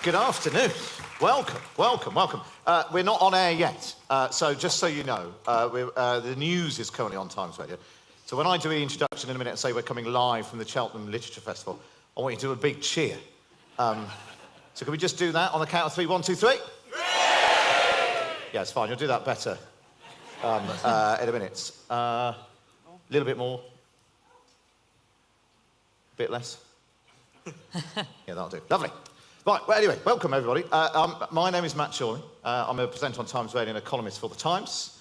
Good afternoon. Welcome. We're not on air yet, so just so you know, the news is currently on Times Radio. So when I do the introduction in a minute and say we're coming live from the Cheltenham Literature Festival, I want you to do a big cheer. So can we just do that on the count of three? 1, 2, 3. Yeah, it's fine. You'll do that better in a minute. A little bit more. A bit less. Yeah, that'll do. Lovely. Right, well, anyway, welcome, everybody. My name is Matt Chorley. I'm a presenter on Times Radio and a columnist for The Times.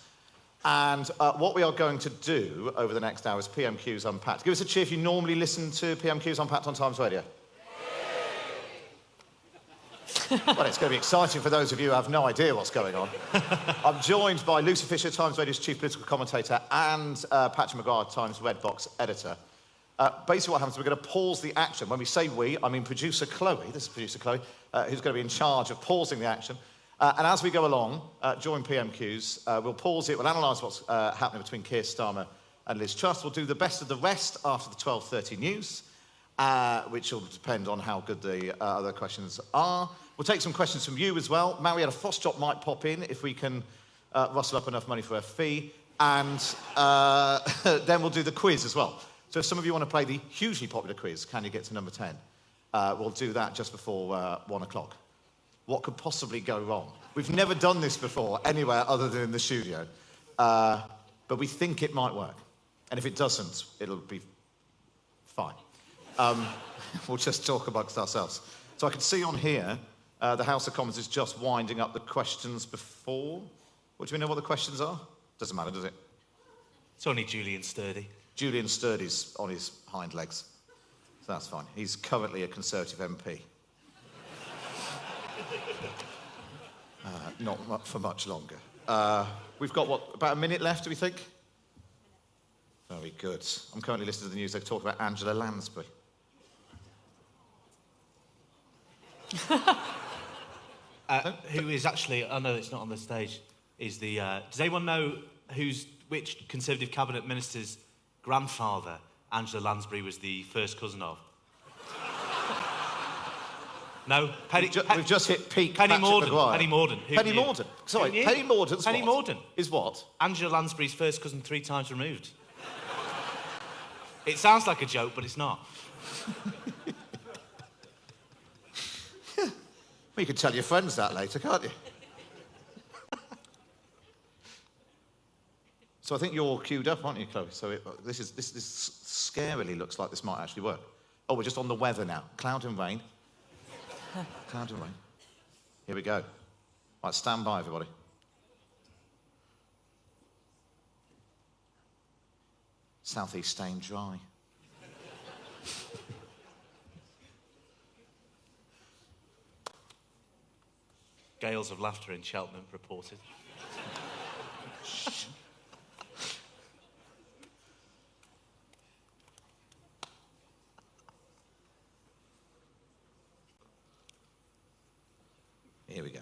And what we are going to do over the next hour is PMQs Unpacked. Give us a cheer if you normally listen to PMQs Unpacked on Times Radio. Well, it's going to be exciting for those of you who have no idea what's going on. I'm joined by Lucy Fisher, Times Radio's chief political commentator, and Patrick McGuire, Times Red Box editor. Basically what happens is we're going to pause the action. When we say we, I mean producer Chloe, this is producer Chloe, who's going to be in charge of pausing the action. And as we go along, during PMQs, we'll pause it, we'll analyse what's happening between Keir Starmer and Liz Truss. We'll do the best of the rest after the 12:30 news, which will depend on how good the other questions are. We'll take some questions from you as well. Marietta Frostrop might pop in if we can rustle up enough money for her fee. And then we'll do the quiz as well. So if some of you want to play the hugely popular quiz, Can You Get to Number 10? We'll do that just before 1 o'clock. What could possibly go wrong? We've never done this before anywhere other than in the studio. But we think it might work. And if it doesn't, it'll be fine. We'll just talk amongst ourselves. So I can see on here, the House of Commons is just winding up the questions before. What do we know what the questions are? Doesn't matter, does it? It's only Julian Sturdy. Julian Sturdy's on his hind legs, so that's fine. He's currently a Conservative MP. Not for much longer. We've got, what, about a minute left, do we think? Very good. I'm currently listening to the news. They talk about Angela Lansbury. Who is actually, I know it's not on the stage, is the... does anyone know which Conservative Cabinet Minister's grandfather Angela Lansbury was the first cousin of? No? We've just hit peak Penny Patrick Morden. Maguire. Penny Morden. Penny Morden. Sorry, Penny Morden's Penny what? Morden. Is what? Angela Lansbury's first cousin 3 times removed. It sounds like a joke, but it's not. Well, you can tell your friends that later, can't you? So I think you're queued up, aren't you, Chloe? So this scarily looks like this might actually work. Oh, we're just on the weather now. Cloud and rain. Cloud and rain. Here we go. Right, stand by, everybody. Southeast staying dry. Gales of laughter in Cheltenham reported. Here we go.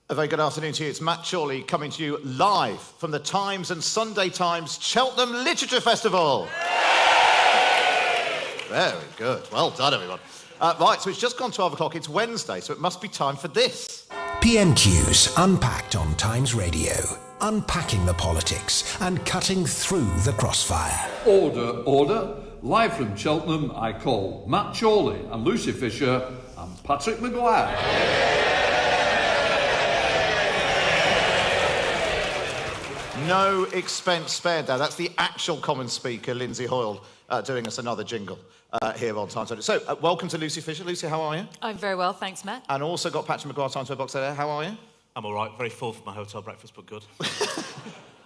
A very good afternoon to you. It's Matt Chorley coming to you live from the Times and Sunday Times Cheltenham Literature Festival. Very good. Well done, everyone. Right, so it's just gone 12 o'clock. It's Wednesday, so it must be time for this. PMQs Unpacked on Times Radio. Unpacking the politics and cutting through the crossfire. Order, order. Live from Cheltenham, I call Matt Chorley and Lucy Fisher and Patrick McGuire. No expense spared there. That's the actual Commons speaker, Lindsay Hoyle, doing us another jingle here on Times Radio. So, welcome to Lucy Fisher. Lucy, how are you? I'm very well, thanks, Matt. And also got Patrick McGuire, Times Red Box there. How are you? I'm all right. Very full for my hotel breakfast, but good.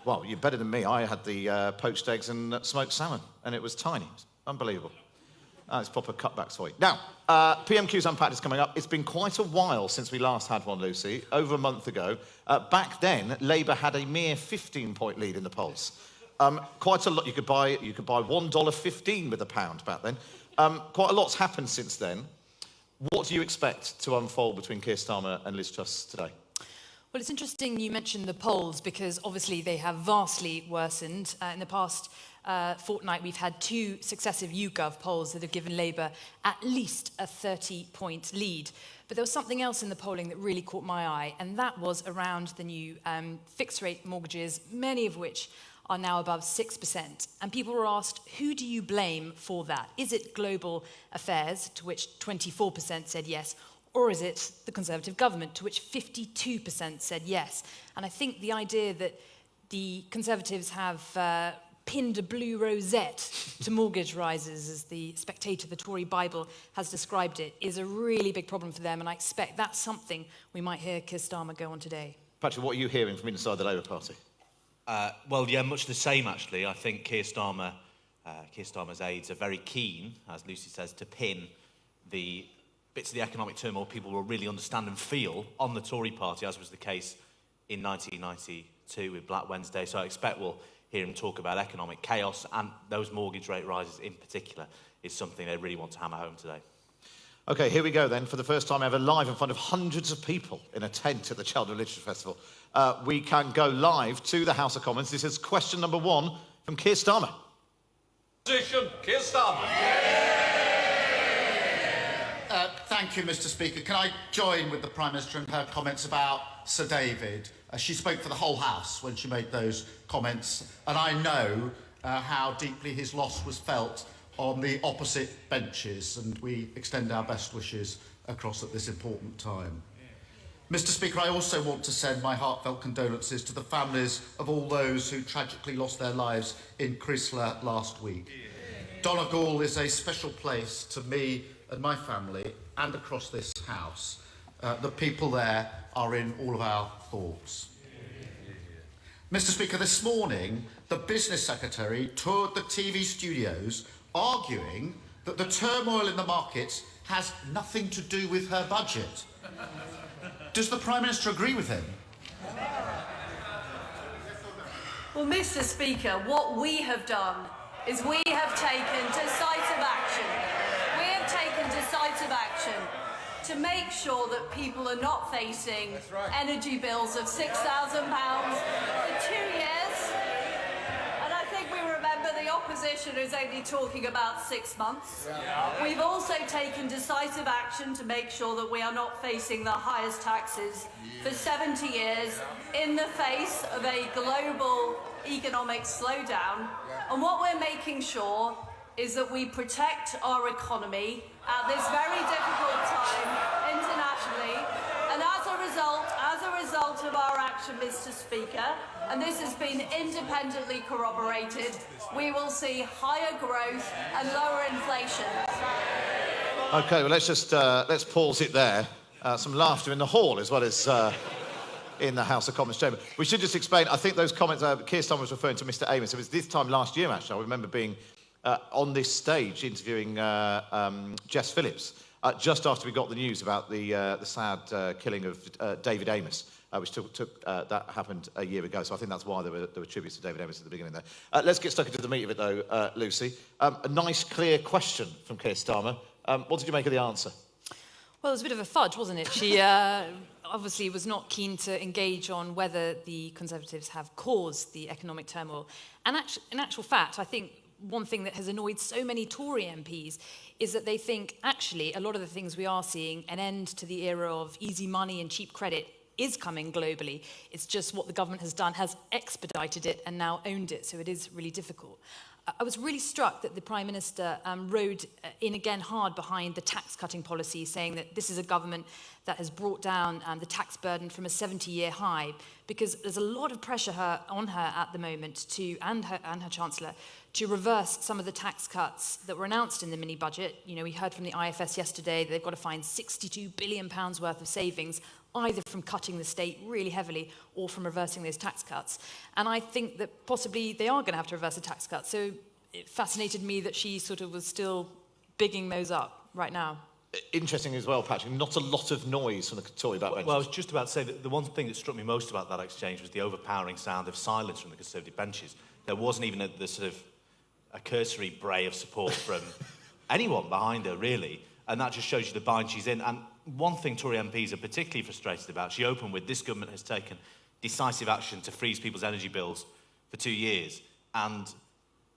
Well, you're better than me. I had the poached eggs and smoked salmon, and it was tiny. It was unbelievable. It's proper cutbacks for you. Now, PMQs Unpacked is coming up. It's been quite a while since we last had one, Lucy, over a month ago. Back then, Labour had a mere 15-point lead in the polls. Quite a lot. You could buy $1.15 with a pound back then. Quite a lot's happened since then. What do you expect to unfold between Keir Starmer and Liz Truss today? Well, it's interesting you mentioned the polls because obviously they have vastly worsened. In the past fortnight, we've had 2 successive YouGov polls that have given Labour at least a 30-point lead. But there was something else in the polling that really caught my eye, and that was around the new fixed-rate mortgages, many of which are now above 6%. And people were asked, who do you blame for that? Is it global affairs, to which 24% said yes, or is it the Conservative government, to which 52% said yes? And I think the idea that the Conservatives have pinned a blue rosette to mortgage rises, as the Spectator, the Tory Bible, has described it, is a really big problem for them, and I expect that's something we might hear Keir Starmer go on today. Patrick, what are you hearing from inside the Labour Party? Well, yeah, much the same, actually. I think Keir Starmer's aides are very keen, as Lucy says, to pin the bits of the economic turmoil people will really understand and feel on the Tory party, as was the case in 1992 with Black Wednesday. So I expect we'll hear him talk about economic chaos, and those mortgage rate rises in particular is something they really want to hammer home today. OK, here we go then, for the first time ever, live in front of hundreds of people in a tent at the Cheltenham Literature Festival. We can go live to the House of Commons. This is question number 1 from Keir Starmer. Position, Keir Starmer. Thank you, Mr. Speaker. Can I join with the Prime Minister in her comments about Sir David? She spoke for the whole House when she made those comments, and I know how deeply his loss was felt on the opposite benches, and we extend our best wishes across at this important time. Mr. Speaker, I also want to send my heartfelt condolences to the families of all those who tragically lost their lives in Chrysler last week. Donegal is a special place to me and my family, and across this House. The people there are in all of our thoughts. Mr. Speaker, this morning, the Business Secretary toured the TV studios arguing that the turmoil in the markets has nothing to do with her budget. Does the Prime Minister agree with him? Well, Mr. Speaker, what we have done is we have taken decisive action. We have taken decisive action to make sure that people are not facing energy bills of £6,000 for 2 years. And I think we remember the opposition is only talking about 6 months. We've also taken decisive action to make sure that we are not facing the highest taxes for 70 years in the face of a global economic slowdown. And what we're making sure is that we protect our economy at this very difficult time internationally. And as a result of our action, Mr. Speaker, and this has been independently corroborated, we will see higher growth and lower inflation. OK, well, let's pause it there. Some laughter in the hall as well as in the House of Commons chamber. We should just explain, I think those comments, Keir Starmer was referring to Mr Amos. It was this time last year, actually. I remember being on this stage interviewing Jess Phillips just after we got the news about the sad killing of David Amos, which that happened a year ago. So I think that's why there were tributes to David Amos at the beginning there. Let's get stuck into the meat of it, though, Lucy. A nice, clear question from Keir Starmer. What did you make of the answer? Well, it was a bit of a fudge, wasn't it? She obviously was not keen to engage on whether the Conservatives have caused the economic turmoil. And in actual fact, I think one thing that has annoyed so many Tory MPs is that they think, actually, a lot of the things we are seeing, an end to the era of easy money and cheap credit, is coming globally. It's just what the government has done has expedited it and now owned it, so it is really difficult. I was really struck that the Prime Minister rode in again hard behind the tax-cutting policy, saying that this is a government that has brought down the tax burden from a 70-year high, because there's a lot of pressure on her at the moment and her Chancellor to reverse some of the tax cuts that were announced in the mini-budget. You know, we heard from the IFS yesterday that they've got to find £62 billion worth of savings, either from cutting the state really heavily or from reversing those tax cuts. And I think that possibly they are going to have to reverse the tax cuts. So it fascinated me that she sort of was still bigging those up right now. Interesting as well, Patrick, not a lot of noise from the Tory backbenchers. Well, I was just about to say that the one thing that struck me most about that exchange was the overpowering sound of silence from the Conservative benches. There wasn't even a cursory bray of support from anyone behind her, really. And that just shows you the bind she's in. And one thing Tory MPs are particularly frustrated about, she opened with, this government has taken decisive action to freeze people's energy bills for 2 years. And,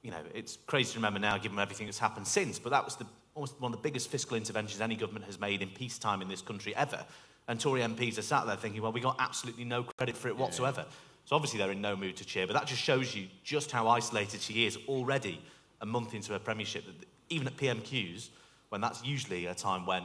you know, it's crazy to remember now, given everything that's happened since, but that was almost one of the biggest fiscal interventions any government has made in peacetime in this country ever. And Tory MPs are sat there thinking, well, we got absolutely no credit for it whatsoever. So obviously they're in no mood to cheer, but that just shows you just how isolated she is already a month into her premiership. Even at PMQs, when that's usually a time when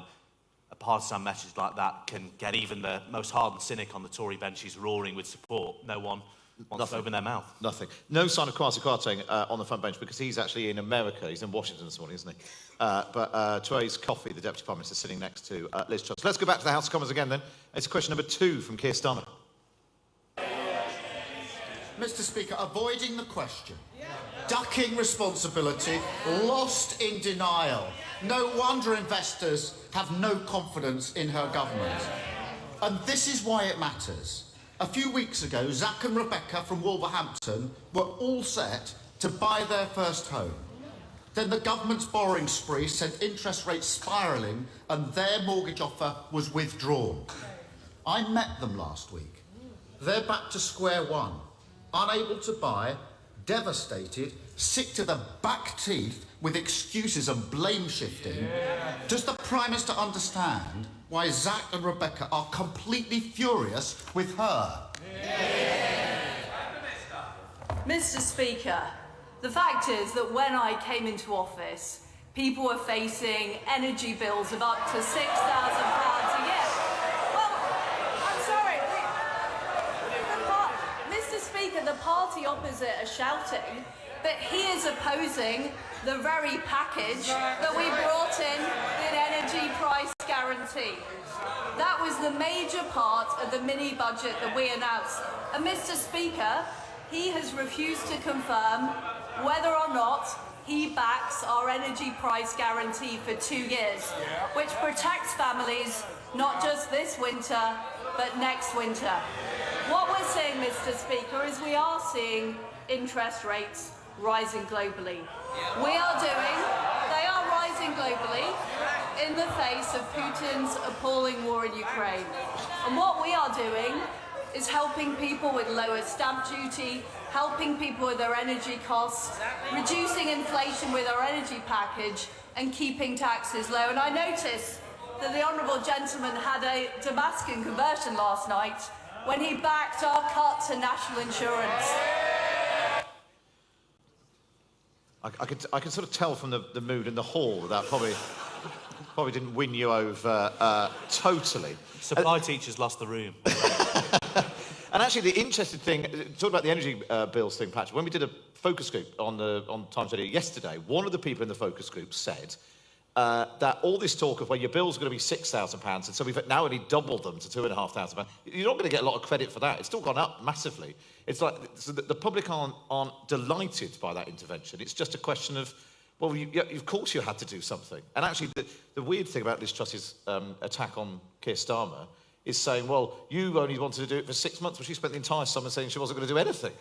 a partisan message like that can get even the most hardened cynic on the Tory benches roaring with support, no one wants to open their mouth. Nothing. No sign of Kwasi Kwarteng on the front bench because he's actually in America. He's in Washington this morning, isn't he? But Therese Coffey, the Deputy Prime Minister, sitting next to Liz Truss. Let's go back to the House of Commons again then. It's question number 2 from Keir Starmer. Mr. Speaker, avoiding the question, ducking responsibility, lost in denial. No wonder investors have no confidence in her government. And this is why it matters. A few weeks ago, Zach and Rebecca from Wolverhampton were all set to buy their first home. Then the government's borrowing spree sent interest rates spiralling and their mortgage offer was withdrawn. I met them last week. They're back to square one, unable to buy, devastated, sick to the back teeth with excuses and blame shifting. Does the Prime Minister understand why Zach and Rebecca are completely furious with her? Mr. Speaker, the fact is that when I came into office, people were facing energy bills of up to £6,000 a year. Well, I'm sorry. Mr. Speaker, the party opposite are shouting that he is opposing the very package that we brought in energy price guarantee. That was the major part of the mini-budget that we announced. And Mr. Speaker, he has refused to confirm whether or not he backs our energy price guarantee for 2 years, which protects families not just this winter, but next winter. What we're seeing, Mr. Speaker, is we are seeing interest rates rising globally. They are rising globally in the face of Putin's appalling war in Ukraine. And what we are doing is helping people with lower stamp duty, helping people with their energy costs, reducing inflation with our energy package, and keeping taxes low. And I noticed that the honourable gentleman had a Damascus conversion last night when he backed our cut to national insurance. I can sort of tell from the mood in the hall that probably didn't win you over totally. Supply teachers lost the room. And actually, the interesting thing, talking about the energy bills thing, Patrick, when we did a focus group on Times Radio yesterday, one of the people in the focus group said that all this talk of, well, your bill's going to be £6,000, and so we've now only doubled them to £2,500. You're not going to get a lot of credit for that. It's still gone up massively. It's like so the public aren't delighted by that intervention. It's just a question of, well, of course you had to do something. And actually, the weird thing about Liz Truss's attack on Keir Starmer is saying, well, you only wanted to do it for 6 months, but she spent the entire summer saying she wasn't going to do anything.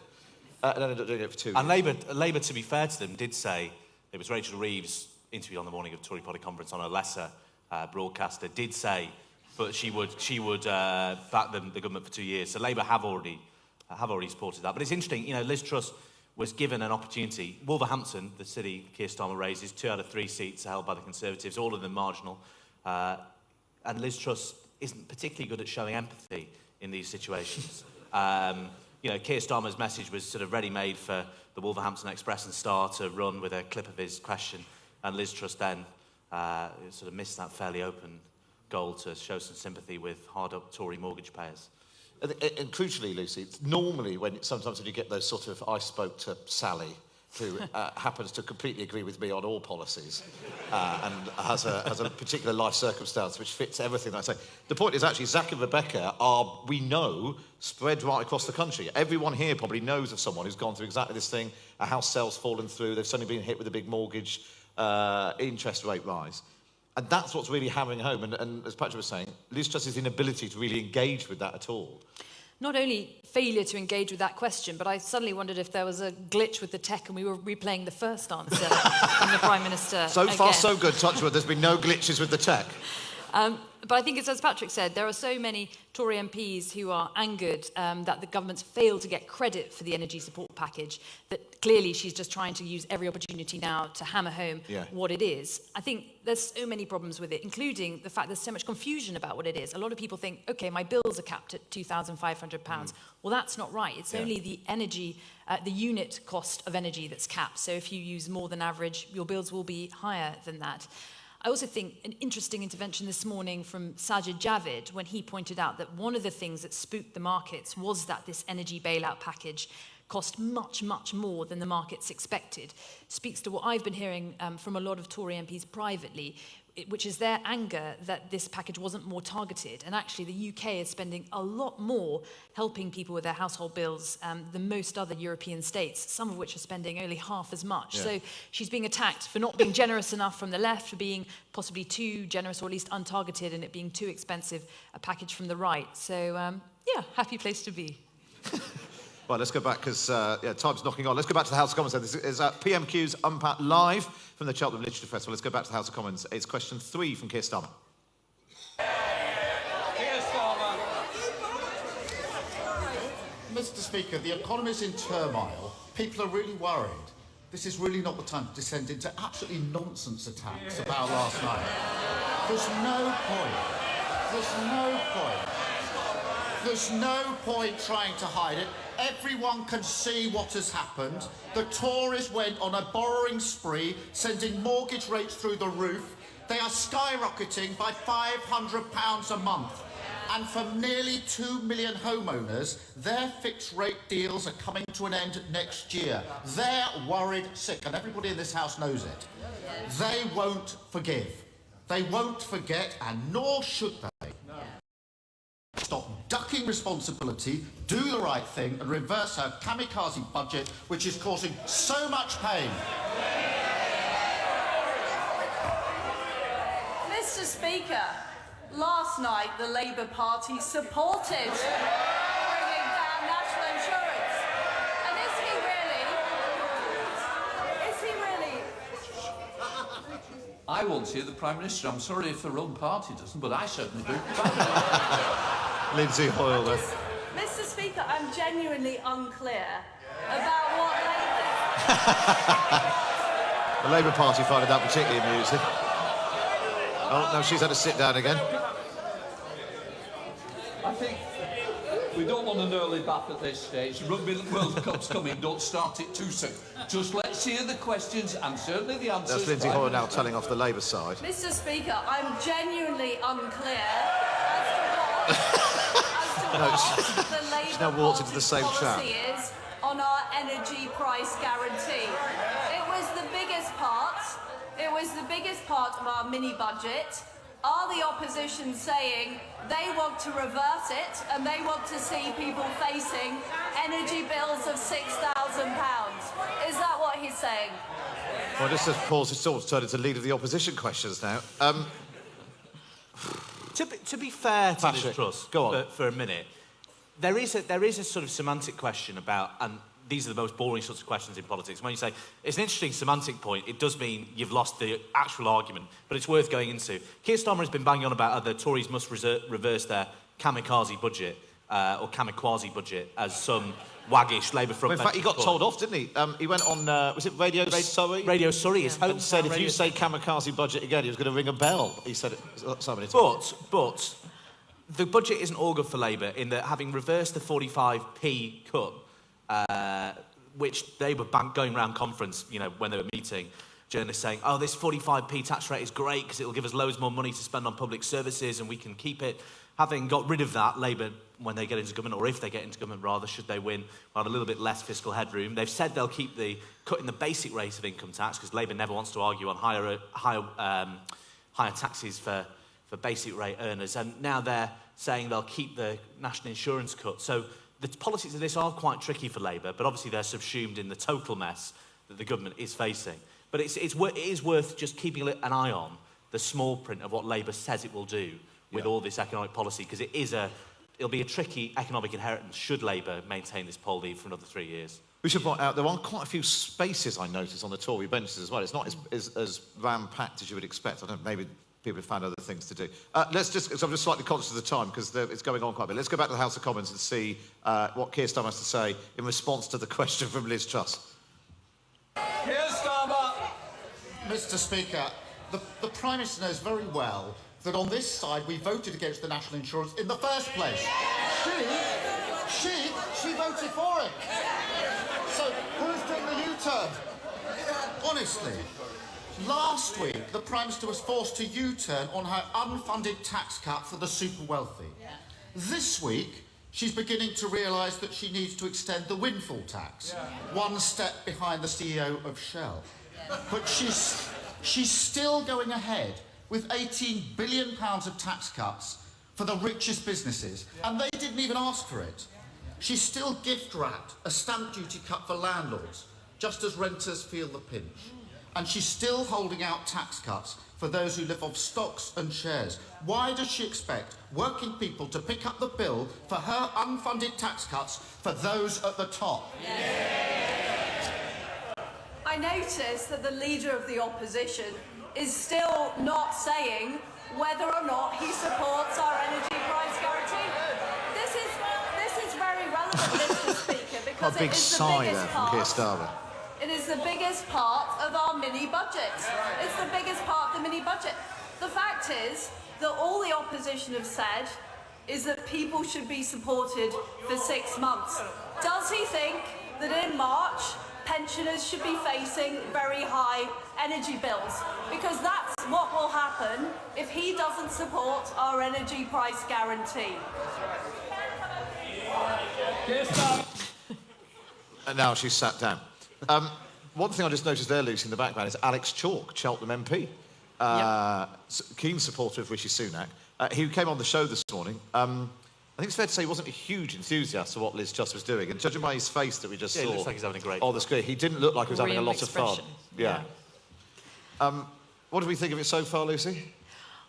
And ended up doing it for 2 years. And Labour, to be fair to them, did say, it was Rachel Reeves' interview on the morning of Tory Party conference on a lesser broadcaster, did say, but she would back the government for 2 years. So Labour have already supported that. But it's interesting, you know, Liz Truss was given an opportunity. Wolverhampton, the city Keir Starmer raises, 2 out of 3 seats are held by the Conservatives, all of them marginal. And Liz Truss isn't particularly good at showing empathy in these situations. You know, Keir Starmer's message was sort of ready-made for the Wolverhampton Express and Star to run with a clip of his question, and Liz Truss then sort of missed that fairly open goal to show some sympathy with hard-up Tory mortgage payers. And crucially, Lucy, it's normally sometimes when you get those sort of, I spoke to Sally, who happens to completely agree with me on all policies and has a particular life circumstance which fits everything that I say. The point is actually Zach and Rebecca are, we know, spread right across the country. Everyone here probably knows of someone who's gone through exactly this thing. A house sale's fallen through, they've suddenly been hit with a big mortgage interest rate rise. And that's what's really hammering home. And as Patrick was saying, Liz Truss's inability to really engage with that at all. Not only failure to engage with that question, but I suddenly wondered if there was a glitch with the tech and we were replaying the first answer from the Prime Minister So far, so good, touch wood. There's been no glitches with the tech. But I think it's as Patrick said, there are so many Tory MPs who are angered that the government's failed to get credit for the energy support package, that clearly she's just trying to use every opportunity now to hammer home what it is. I think there's so many problems with it, including the fact there's so much confusion about what it is. A lot of people think, OK, my bills are capped at £2,500. Well, that's not right. It's only the energy, the unit cost of energy that's capped. So if you use more than average, your bills will be higher than that. I also think an interesting intervention this morning from Sajid Javid when he pointed out that one of the things that spooked the markets was that this energy bailout package cost much, much more than the markets expected. Speaks to what I've been hearing from a lot of Tory MPs privately, which is their anger that this package wasn't more targeted. And actually, the UK is spending a lot more helping people with their household bills than most other European states, some of which are spending only half as much. So she's being attacked for not being generous enough from the left, for being possibly too generous or at least untargeted, and it being too expensive a package from the right. So, yeah, happy place to be. Right, let's go back, because time's knocking on. Let's go back to the House of Commons. This is PMQs Unpacked live from the Cheltenham Literature Festival. Let's go back to the House of Commons. It's question 3 from Keir Starmer. Mr. Speaker, the economy's in turmoil. People are really worried. This is really not the time to descend into absolutely nonsense attacks about last night. There's no point trying to hide it. Everyone can see what has happened. The Tories went on a borrowing spree, sending mortgage rates through the roof. They are skyrocketing by £500 a month. And for nearly 2 million homeowners, their fixed rate deals are coming to an end next year. They're worried sick, and everybody in this House knows it. They won't forgive. They won't forget, and nor should they. Stop ducking responsibility, do the right thing, and reverse her kamikaze budget, which is causing so much pain. Mr. Speaker, last night the Labour Party supported bringing down national insurance. And is he really? I won't hear the Prime Minister. I'm sorry if their own party doesn't, but I certainly do. Lindsay Hoyle, then. Mr. Speaker, I'm genuinely unclear about what Labour... The Labour Party find that particularly amusing. Oh, no, she's had to sit down again. I think we don't want an early bath at this stage. Rugby World Cup's coming, don't start it too soon. Just let's hear the questions and certainly the answers. That's Lindsay Hoyle now telling off the Labour side. Mr. Speaker, I'm genuinely unclear as to what the Labour Party's policy is on our energy price guarantee. It was the biggest part of our mini-budget. Are the opposition saying they want to reverse it and they want to see people facing energy bills of £6,000? Is that what he's saying? Well, just as Paul's sort of turned into lead of the opposition questions now. To be fair to Patrick, Liz Truss, go on. for a minute, there is a sort of semantic question about, and these are the most boring sorts of questions in politics. When you say, it's an interesting semantic point, it does mean you've lost the actual argument, but it's worth going into. Keir Starmer has been banging on about how the Tories must reverse their kamikaze budget, or kamikaze budget, as some waggish Labour front. Well, in fact, he got told off, didn't he? He went on, was it Radio Surrey? Radio Surrey, his home. And said if you say kamikaze budget again, he was going to ring a bell. He said it so many times. But the budget isn't all good for Labour in that having reversed the 45p cut, which they were going around conference, when they were meeting, journalists saying, oh, this 45p tax rate is great because it'll give us loads more money to spend on public services and we can keep it. Having got rid of that, Labour, when they get into government, or if they get into government rather, should they win, will have a little bit less fiscal headroom. They've said they'll keep the cut in the basic rate of income tax because Labour never wants to argue on higher taxes for basic rate earners. And now they're saying they'll keep the national insurance cut. So the politics of this are quite tricky for Labour, but obviously they're subsumed in the total mess that the government is facing. But it is worth just keeping an eye on the small print of what Labour says it will do with all this economic policy, because it'll be a tricky economic inheritance should Labour maintain this poll lead for another 3 years. We should point out there are quite a few spaces I noticed on the Tory benches as well. It's not as ram-packed as you would expect. I don't know, maybe people have found other things to do. Let's just, because I'm just slightly conscious of the time, because it's going on quite a bit. Let's go back to the House of Commons and see what Keir Starmer has to say in response to the question from Liz Truss. Keir Starmer. Mr. Speaker, the Prime Minister knows very well that on this side we voted against the national insurance in the first place. She voted for it. So who's doing the U-turn? Honestly, last week the Prime Minister was forced to U-turn on her unfunded tax cut for the super wealthy. This week, she's beginning to realise that she needs to extend the windfall tax, one step behind the CEO of Shell. But she's still going ahead with £18 billion of tax cuts for the richest businesses, and they didn't even ask for it. She's still gift-wrapped a stamp duty cut for landlords, just as renters feel the pinch. And she's still holding out tax cuts for those who live off stocks and shares. Why does she expect working people to pick up the bill for her unfunded tax cuts for those at the top? I notice that the Leader of the Opposition is still not saying whether or not he supports our energy price guarantee. This is very relevant, Mr. Speaker, because A big sigh there from Keir Starmer. It is the biggest part of our mini-budget. It's the biggest part of the mini-budget. The fact is that all the opposition have said is that people should be supported for 6 months. Does he think that in March, pensioners should be facing very high energy bills? Because that's what will happen if he doesn't support our energy price guarantee. And now she's sat down. One thing I just noticed there, Lucy, in the background is Alex Chalk, Cheltenham MP, keen supporter of Rishi Sunak. He came on the show this morning. I think it's fair to say he wasn't a huge enthusiast of what Liz Truss was doing, and judging by his face that we just saw, it looks like he's having a great on the screen, he didn't look like he was having a Real lot of fun. expression. Yeah. What do we think of it so far, Lucy?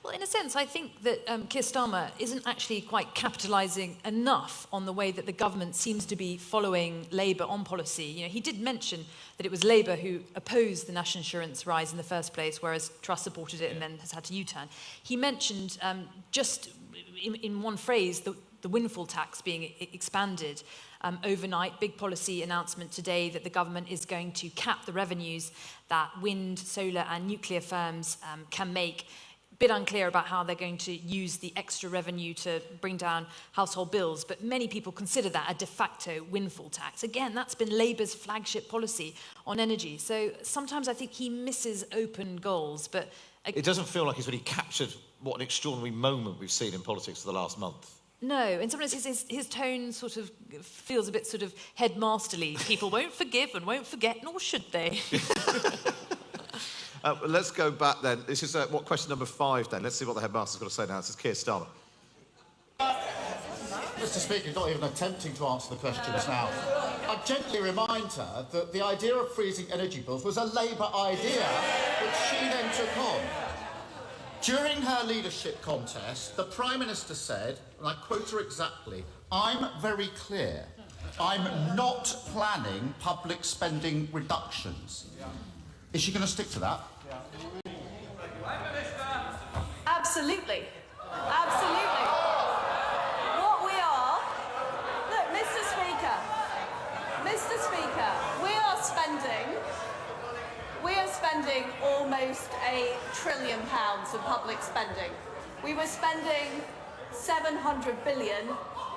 Well, in a sense, I think that Keir Starmer isn't actually quite capitalising enough on the way that the government seems to be following Labour on policy. You know, he did mention that it was Labour who opposed the national insurance rise in the first place, whereas Truss supported it and then has had to U-turn. He mentioned just in one phrase the windfall tax being expanded overnight. Big policy announcement today that the government is going to cap the revenues that wind, solar and nuclear firms can make. Bit unclear about how they're going to use the extra revenue to bring down household bills, but many people consider that a de facto windfall tax. Again, that's been Labour's flagship policy on energy. So sometimes I think he misses open goals, but... It doesn't feel like he's really captured what an extraordinary moment we've seen in politics for the last month. No, and sometimes his tone sort of feels a bit sort of headmasterly. People won't forgive and won't forget, nor should they. Let's go back then. This is question number 5 then. Let's see what the headmaster's got to say now. This is Keir Starmer. Mr. Speaker, you're not even attempting to answer the questions now. I gently remind her that the idea of freezing energy bills was a Labour idea, which she then took on. During her leadership contest, the Prime Minister said, and I quote her exactly, "I'm very clear. I'm not planning public spending reductions." Is she going to stick to that? Absolutely. Absolutely. What we are... Look, Mr. Speaker, we are spending almost £1 trillion of public spending. We were spending 700 billion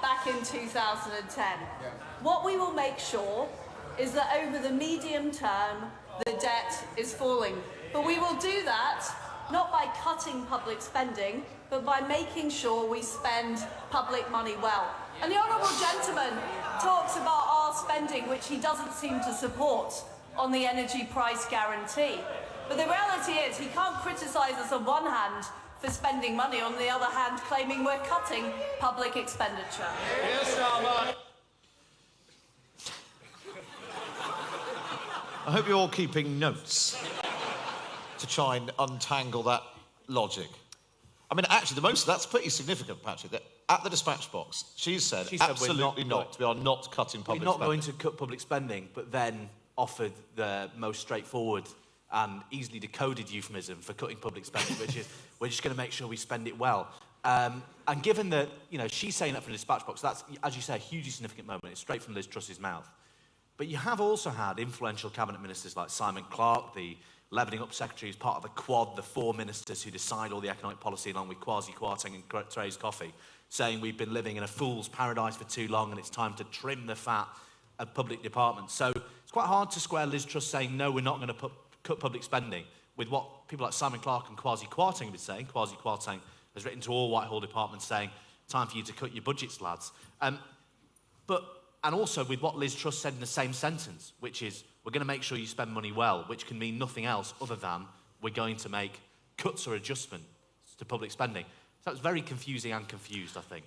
back in 2010. What we will make sure is that over the medium term, the debt is falling. But we will do that not by cutting public spending, but by making sure we spend public money well. And the Honourable Gentleman talks about our spending, which he doesn't seem to support, on the energy price guarantee. But the reality is he can't criticise us on one hand for spending money, on the other hand claiming we're cutting public expenditure. Yes, Starmer. I hope you're all keeping notes to try and untangle that logic. I mean, actually, that's pretty significant, Patrick, that at the dispatch box, she said absolutely not. We are not cutting public spending. We're not going to cut public spending, but then offered the most straightforward and easily decoded euphemism for cutting public spending, which is we're just going to make sure we spend it well. And given that, you know, she's saying that from the dispatch box, that's, as you say, a hugely significant moment. It's straight from Liz Truss's mouth. But you have also had influential cabinet ministers like Simon Clarke, the Levelling Up Secretary, who's part of the Quad, the 4 ministers who decide all the economic policy, along with Kwasi Kwarteng and Therese Coffey, saying we've been living in a fool's paradise for too long and it's time to trim the fat of public departments. So it's quite hard to square Liz Truss saying, no, we're not going to cut public spending with what people like Simon Clarke and Kwasi Kwarteng have been saying. Kwasi Kwarteng has written to all Whitehall departments saying, time for you to cut your budgets, lads. And also with what Liz Truss said in the same sentence, which is, we're going to make sure you spend money well, which can mean nothing else other than we're going to make cuts or adjustments to public spending. So it's very confusing and confused, I think.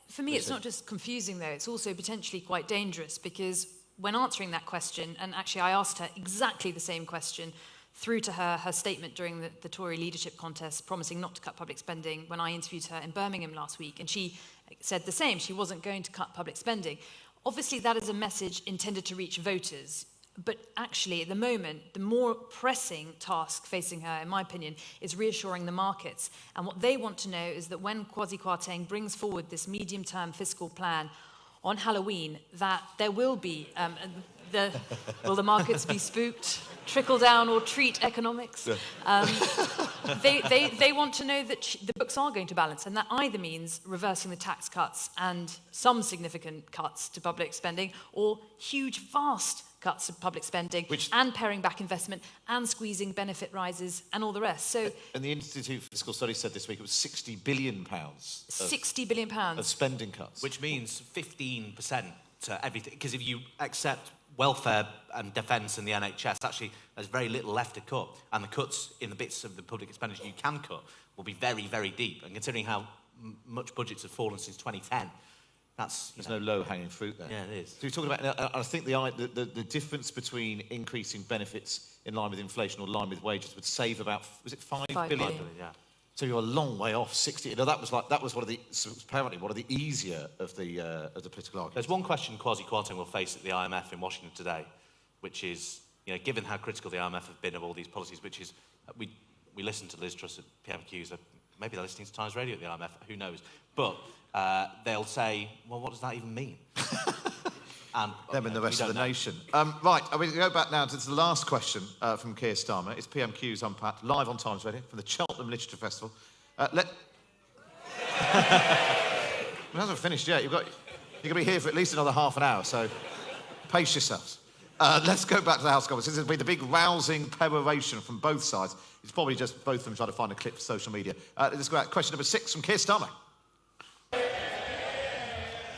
For me, it's not just confusing, though. It's also potentially quite dangerous, because when answering that question, and actually I asked her exactly the same question through to her statement during the Tory leadership contest, promising not to cut public spending, when I interviewed her in Birmingham last week, and she said the same. She wasn't going to cut public spending. Obviously, that is a message intended to reach voters. But actually, at the moment, the more pressing task facing her, in my opinion, is reassuring the markets. And what they want to know is that when Kwasi Kwarteng brings forward this medium-term fiscal plan on Halloween, that there will be, will the markets be spooked, trickle down or treat economics? They want to know that the books are going to balance, and that either means reversing the tax cuts and some significant cuts to public spending, or huge, vast cuts to public spending, and paring back investment and squeezing benefit rises and all the rest. So, and the Institute for Fiscal Studies said this week it was £60 billion. £60 billion of spending cuts, which means 15% to everything. Because if you accept welfare and defence and the NHS, actually there's very little left to cut, and the cuts in the bits of the public expenditure you can cut will be very, very deep. And considering how much budgets have fallen since 2010, there's no low-hanging fruit there. Yeah, it is. So you're talking about, I think the difference between increasing benefits in line with inflation or in line with wages would save about, was it £5 billion? Yeah. So you're a long way off 60. You know, that was one of the, apparently one of the easier of the political arguments. There's one question Kwasi Kwarteng will face at the IMF in Washington today, which is, you know, given how critical the IMF have been of all these policies, which is, we listened to Liz Truss at PMQs, maybe they're listening to Times Radio at the IMF, who knows? But they'll say, well, what does that even mean? And them and the rest of the nation. Right, I'm going to go back now to the last question from Keir Starmer. It's PMQs Unpacked, live on Times Radio from the Cheltenham Literature Festival. It hasn't finished yet. You're going to be here for at least another half an hour, so pace yourselves. Let's go back to the House of Commons. This has been a big rousing peroration from both sides. It's probably just both of them trying to find a clip for social media. Let's go back. Question number 6 from Keir Starmer.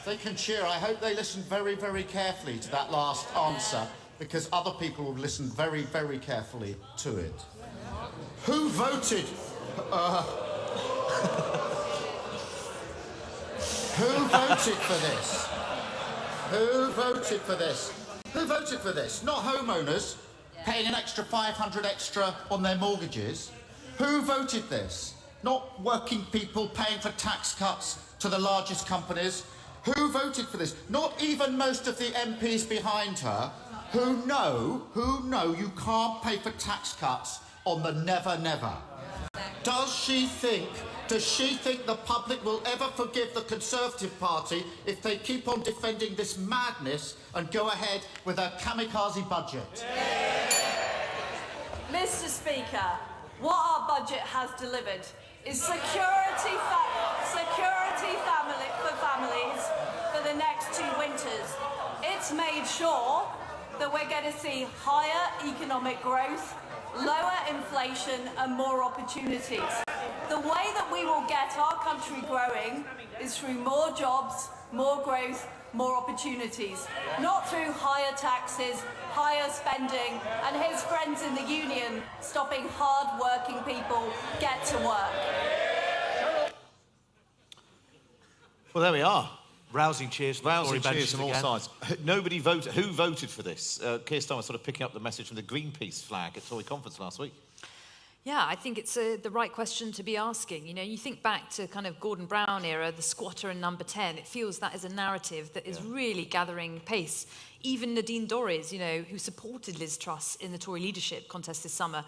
They can cheer. I hope they listen very, very carefully to that last answer, because other people will listen very, very carefully to it. Who voted? Who voted for this? Who voted for this? Who voted for this? Not homeowners paying an extra 500 extra on their mortgages. Who voted this? Not working people paying for tax cuts to the largest companies. Who voted for this? Not even most of the MPs behind her, who know you can't pay for tax cuts on the never, never. Does she think the public will ever forgive the Conservative Party if they keep on defending this madness and go ahead with a kamikaze budget? Mr. Speaker, what our budget has delivered is security for families for the next 2 winters. It's made sure that we're going to see higher economic growth, lower inflation and more opportunities. The way that we will get our country growing is through more jobs, more growth, more opportunities, not through higher taxes, higher spending, and his friends in the union stopping hard-working people get to work. Well, there we are. Rousing cheers from Rousing cheers from all sides. Nobody voted. Who voted for this? Keir Starmer sort of picking up the message from the Greenpeace flag at Tory conference last week. Yeah, I think it's the right question to be asking. You know, you think back to kind of Gordon Brown era, the squatter and number 10, it feels that is a narrative that is really gathering pace. Even Nadine Dorries, you know, who supported Liz Truss in the Tory leadership contest this summer,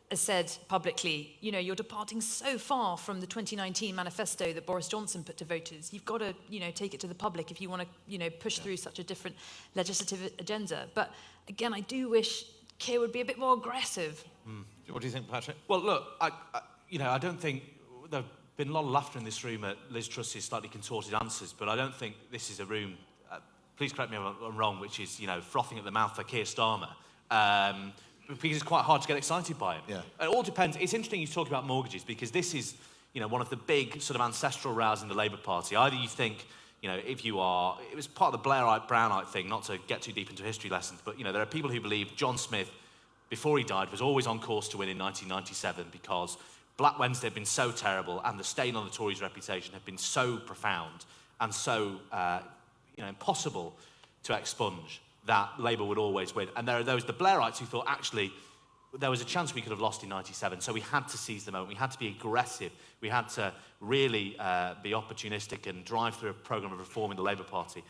has said publicly, you know, you're departing so far from the 2019 manifesto that Boris Johnson put to voters. You've got to, you know, take it to the public if you want to, you know, push through such a different legislative agenda. But again, I do wish Keir would be a bit more aggressive. What do you think, Patrick? Well, look, I don't think there's been a lot of laughter in this room at Liz Truss's slightly contorted answers, but I don't think this is a room, please correct me if I'm wrong, which is, you know, frothing at the mouth for Keir Starmer. Because it's quite hard to get excited by him. Yeah. It all depends. It's interesting you talk about mortgages because this is, you know, one of the big sort of ancestral rows in the Labour Party. Either you think, you know, if you are, it was part of the Blairite-Brownite thing, not to get too deep into history lessons, but, you know, there are people who believe John Smith, before he died, was always on course to win in 1997 because Black Wednesday had been so terrible and the stain on the Tories' reputation had been so profound and so, you know, impossible to expunge that Labour would always win. And there are those, the Blairites, who thought, actually, there was a chance we could have lost in 97, so we had to seize the moment. We had to be aggressive. We had to really be opportunistic and drive through a programme of reform in the Labour Party.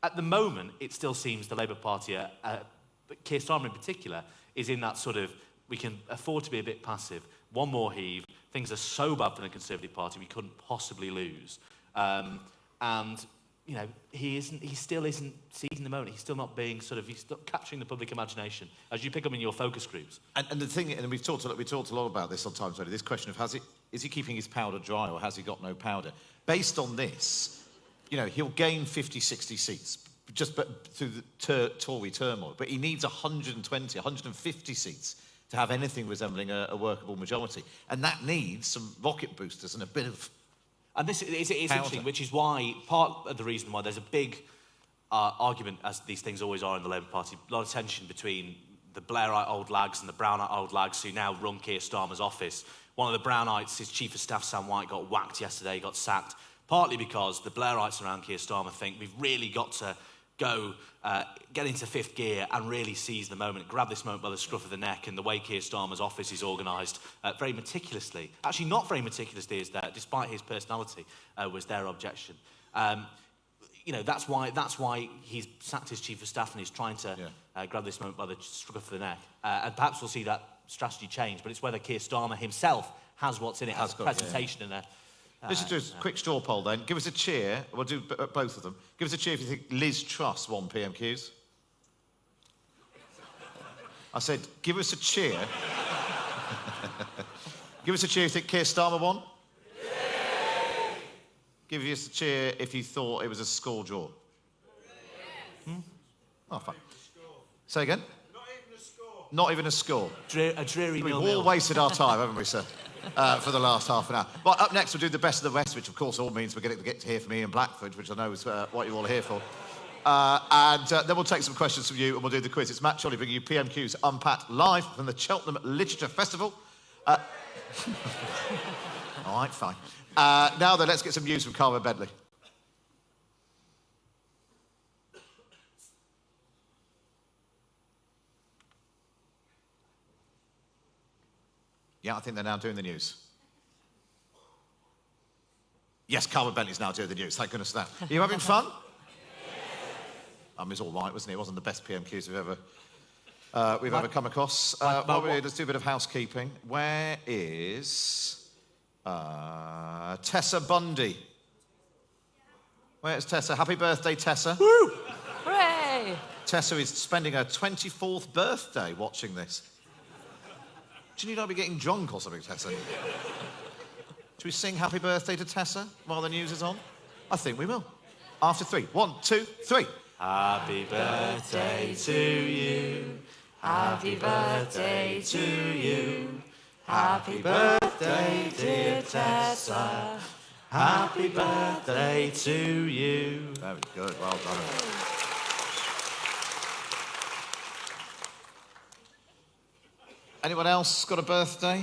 At the moment, it still seems the Labour Party, but Keir Starmer in particular, is in that sort of, we can afford to be a bit passive. One more heave. Things are so bad for the Conservative Party, we couldn't possibly lose. And, you know, he still isn't seizing the moment. He's still not being he's not capturing the public imagination, as you pick up in your focus groups. And the thing, and we've talked a lot about this sometimes already, this question of is he keeping his powder dry or has he got no powder? Based on this, you know, he'll gain 50, 60 seats just through the Tory turmoil, but he needs 120, 150 seats to have anything resembling a workable majority. And that needs some rocket boosters and a bit of... And this is interesting, which is why, part of the reason why there's a big argument, as these things always are in the Labour Party, a lot of tension between the Blairite old lags and the Brownite old lags who now run Keir Starmer's office. One of the Brownites, his Chief of Staff, Sam White, got whacked yesterday, he got sacked, partly because the Blairites around Keir Starmer think we've really got to go, get into fifth gear and really seize the moment, grab this moment by the scruff of the neck, and the way Keir Starmer's office is organised very meticulously. Actually, not very meticulously is there, despite his personality, was their objection. You know, that's why he's sacked his Chief of Staff and he's trying to grab this moment by the scruff of the neck. And perhaps we'll see that strategy change, but it's whether Keir Starmer himself has what's in it, has a presentation and a... Let's just do a quick straw poll then. Give us a cheer. We'll do both of them. Give us a cheer if you think Liz Truss won PMQs. I said, give us a cheer. Give us a cheer if you think Keir Starmer won. Yay! Give us a cheer if you thought it was a score draw. Oh, fine. Say again? Not even a score. Not even a score. A dreary We've nil-nil. all wasted our time, haven't we, sir? For the last half an hour. Right, up next we'll do the best of the West, which of course all means we're going to get to hear from Ian Blackford, which I know is what you're all here for. And then we'll take some questions from you and we'll do the quiz. It's Matt Chorley bringing you PMQs Unpacked live from the Cheltenham Literature Festival. All right, fine. Now then, let's get some news from Cara Bedley. Yeah, I think they're now doing the news. Yes, Cara Bentley's now doing the news. Thank goodness for that. Are you having fun? Yes. It was all right, wasn't it? It wasn't the best PMQs we've ever come across. Let's do a bit of housekeeping. Where is Tessa Bundy? Where's Tessa? Happy birthday, Tessa. Woo! Hooray! Tessa is spending her 24th birthday watching this. Do you need to be getting drunk or something, Tessa? Should we sing happy birthday to Tessa while the news is on? I think we will. After 3. 1, 2, 3. Happy birthday to you. Happy birthday to you. Happy birthday, dear Tessa. Happy birthday to you. Very good. Well done. Anyone else got a birthday?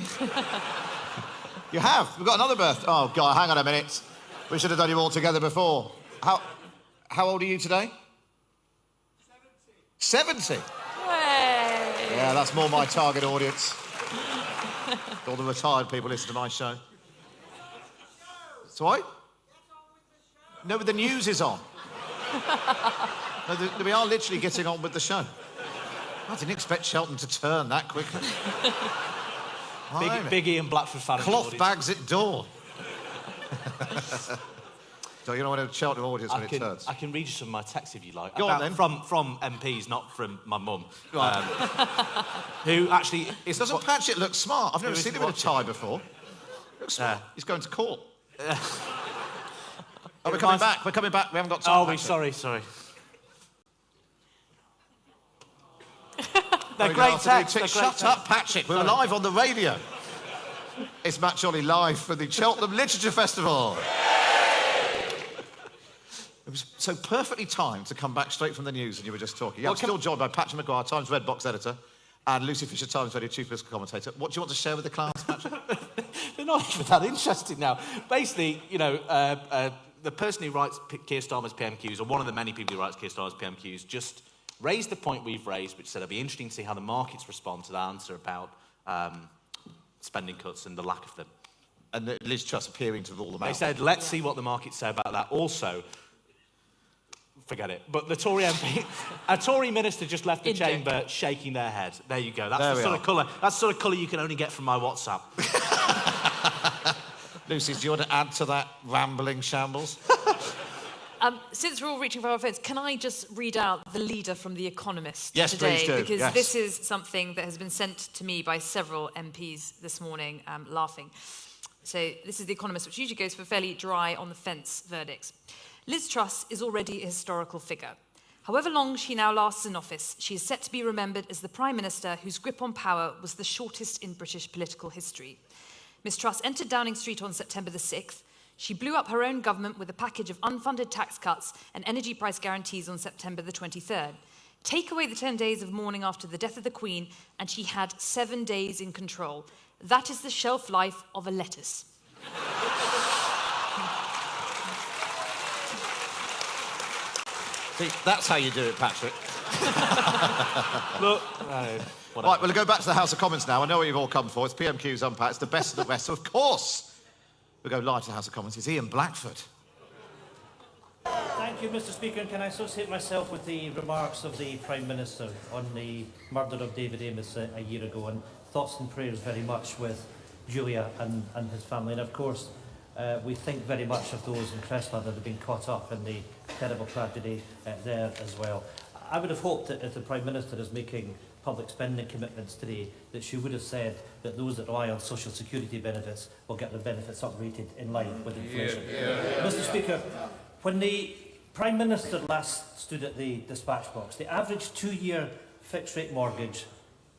You have? We've got another birthday. Oh, God, hang on a minute. We should have done you all together before. How old are you today? 70. 70? Hooray! Yeah, that's more my target audience. All the retired people listen to my show. Sorry? No, but the news is on. No, we are literally getting on with the show. I didn't expect Cheltenham to turn that quickly. Big Ian Blackford fan. Cloth bags at door. So you know what a Cheltenham audience when it turns. I can read you some of my texts if you like. Go on, then. From MPs, not from my mum. Right. Who actually... Doesn't Patchett look smart? I've never seen him in a tie before. Looks smart. He's going to court. We're coming back. We're coming back. We haven't got time. Sorry. They're great texts. Shut up, Patrick. We're live on the radio. It's Matt Jolly live for the Cheltenham Literature Festival. It was so perfectly timed to come back straight from the news and you were just talking. Yeah, I'm still joined by Patrick Maguire, Times Red Box editor, and Lucy Fisher, Times Radio chief political commentator. What do you want to share with the class, Patrick? They're not even that interested now. Basically, you know, the person who writes Keir Starmer's PMQs, or one of the many people who writes Keir Starmer's PMQs, just raised the point we've raised, which said it'll be interesting to see how the markets respond to the answer about spending cuts and the lack of them. And Liz Truss appearing to rule them out. They said, let's see what the markets say about that. Also, forget it. But the Tory MP, a Tory minister just left the chamber shaking their head. There you go. That's the sort of colour. That's the sort of colour you can only get from my WhatsApp. Lucy, do you want to add to that rambling shambles? Since we're all reaching for our phones, can I just read out the leader from The Economist today? Please do. Because yes. This is something that has been sent to me by several MPs this morning, laughing. So this is The Economist, which usually goes for fairly dry, on-the-fence verdicts. Liz Truss is already a historical figure. However long she now lasts in office, she is set to be remembered as the Prime Minister whose grip on power was the shortest in British political history. Ms Truss entered Downing Street on September the 6th. She blew up her own government with a package of unfunded tax cuts and energy price guarantees on September the 23rd. Take away the 10 days of mourning after the death of the Queen, and she had 7 days in control. That is the shelf life of a lettuce. See, that's how you do it, Patrick. Look, right, we'll go back to the House of Commons now. I know what you've all come for. It's PMQs Unpacked. It's the best of the best. So, of course, we'll go live to the House of Commons. It's Ian Blackford. Thank you, Mr Speaker. And can I associate myself with the remarks of the Prime Minister on the murder of David Amess a year ago, and thoughts and prayers very much with Julia and his family. And, of course, we think very much of those in Crestline that have been caught up in the terrible tragedy there as well. I would have hoped that if the Prime Minister is making public spending commitments today, that she would have said that those that rely on social security benefits will get their benefits uprated in line with inflation. Mr Speaker, when the Prime Minister last stood at the dispatch box, the average 2-year fixed rate mortgage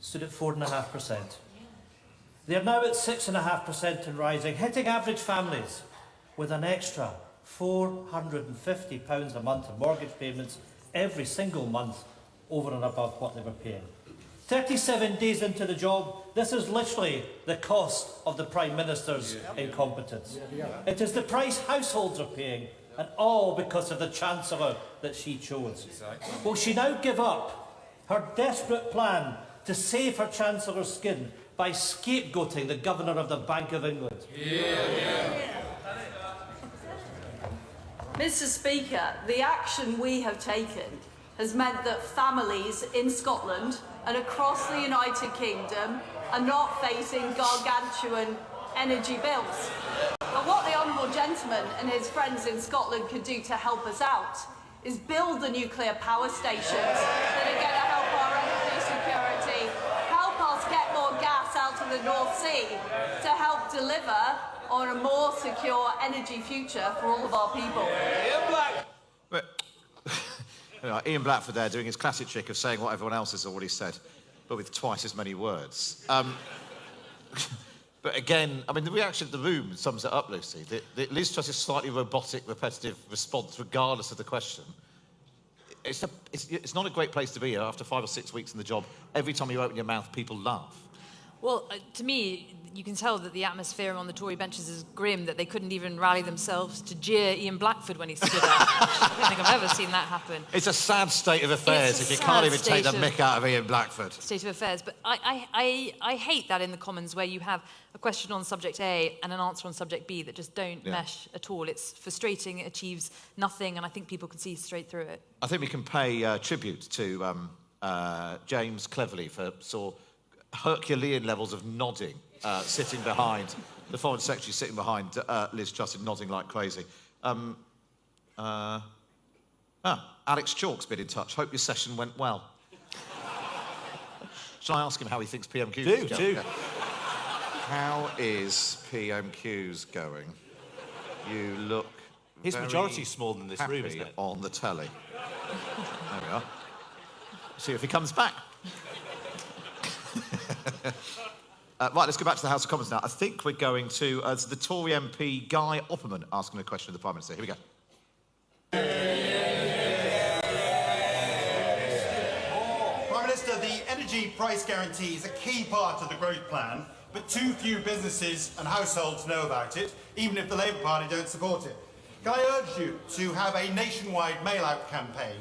stood at 4.5%. They are now at 6.5% and rising, hitting average families with an extra £450 a month of mortgage payments every single month over and above what they were paying. 37 days into the job, this is literally the cost of the Prime Minister's incompetence. It is the price households are paying, and all because of the Chancellor that she chose. Will she now give up her desperate plan to save her Chancellor's skin by scapegoating the Governor of the Bank of England? Mr Speaker, the action we have taken has meant that families in Scotland and across the United Kingdom are not facing gargantuan energy bills. But what the Honourable Gentleman and his friends in Scotland could do to help us out is build the nuclear power stations that are going to help our energy security, help us get more gas out of the North Sea to help deliver on a more secure energy future for all of our people. Ian Blackford there doing his classic trick of saying what everyone else has already said, but with twice as many words. But again, I mean, the reaction of the room sums it up, Lucy. Liz Truss's slightly robotic, repetitive response, regardless of the question, it's not a great place to be after 5 or 6 weeks in the job. Every time you open your mouth, people laugh. Well, to me, you can tell that the atmosphere on the Tory benches is grim, that they couldn't even rally themselves to jeer Ian Blackford when he stood up. I don't think I've ever seen that happen. It's a sad state of affairs if you can't even take the mick out of Ian Blackford. State of affairs. But I hate that in the Commons where you have a question on subject A and an answer on subject B that just don't mesh at all. It's frustrating, it achieves nothing, and I think people can see straight through it. I think we can pay tribute to James Cleverly for Herculean levels of nodding, sitting behind, the Foreign Secretary sitting behind Liz Truss and nodding like crazy. Alex Chalk's been in touch. Hope your session went well. Shall I ask him how he thinks PMQs is going? Do. How is PMQs going? You look His very majority's smaller than this room, happy isn't it? on the telly. There we are. See if he comes back. Right, let's go back to the House of Commons now. I think we're going to the Tory MP Guy Opperman asking a question of the Prime Minister. Here we go. Prime Minister, the energy price guarantee is a key part of the growth plan, but too few businesses and households know about it, even if the Labour Party don't support it. Can I urge you to have a nationwide mail-out campaign